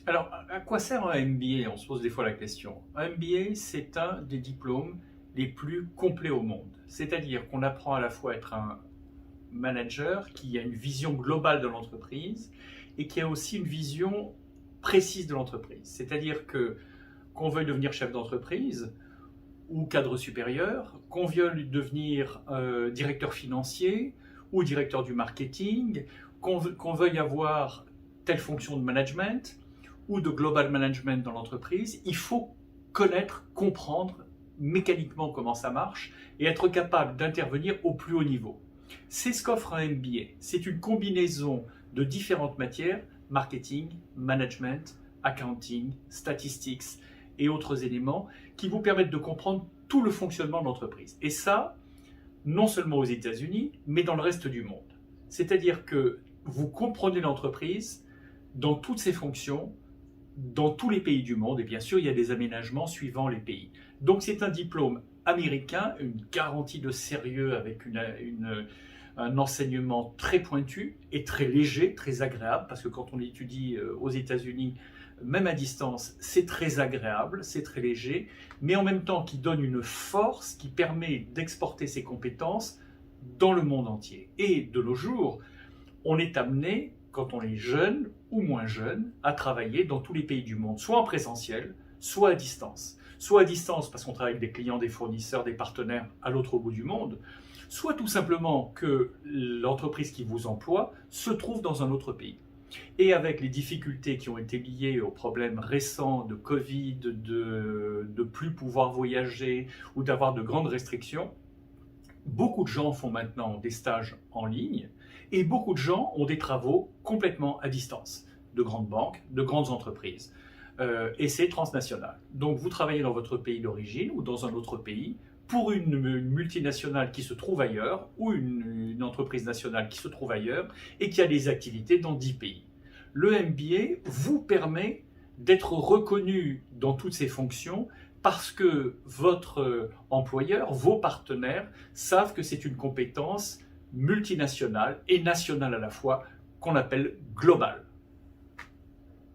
Alors, à quoi sert un MBA? On se pose des fois la question. Un MBA, c'est un des diplômes les plus complets au monde. C'est-à-dire qu'on apprend à la fois à être un manager qui a une vision globale de l'entreprise et qui a aussi une vision précise de l'entreprise. C'est-à-dire que qu'on veuille devenir chef d'entreprise ou cadre supérieur, qu'on veuille devenir directeur financier ou directeur du marketing, qu'on veuille avoir telle fonction de management ou de global management dans l'entreprise, il faut connaître, comprendre mécaniquement comment ça marche et être capable d'intervenir au plus haut niveau. C'est ce qu'offre un MBA. C'est une combinaison de différentes matières, marketing, management, accounting, statistics et autres éléments qui vous permettent de comprendre tout le fonctionnement de l'entreprise. Et ça, non seulement aux États-Unis, mais dans le reste du monde. C'est-à-dire que vous comprenez l'entreprise dans toutes ses fonctions, dans tous les pays du monde, et bien sûr, il y a des aménagements suivant les pays. Donc c'est un diplôme américain, une garantie de sérieux avec un enseignement très pointu et très léger, très agréable, parce que quand on étudie aux États-Unis, même à distance, c'est très agréable, c'est très léger, mais en même temps qui donne une force qui permet d'exporter ses compétences dans le monde entier. Et de nos jours, on est amené, quand on est jeune ou moins jeune, à travailler dans tous les pays du monde, soit en présentiel, soit à distance. Soit à distance parce qu'on travaille avec des clients, des fournisseurs, des partenaires à l'autre bout du monde, soit tout simplement que l'entreprise qui vous emploie se trouve dans un autre pays. Et avec les difficultés qui ont été liées aux problèmes récents de Covid, de plus pouvoir voyager ou d'avoir de grandes restrictions, beaucoup de gens font maintenant des stages en ligne et beaucoup de gens ont des travaux complètement à distance, de grandes banques, de grandes entreprises. Et c'est transnational. Donc vous travaillez dans votre pays d'origine ou dans un autre pays pour une multinationale qui se trouve ailleurs ou une entreprise nationale qui se trouve ailleurs et qui a des activités dans 10 pays. Le MBA vous permet d'être reconnu dans toutes ces fonctions parce que votre employeur, vos partenaires savent que c'est une compétence multinationale et nationale à la fois qu'on appelle globale.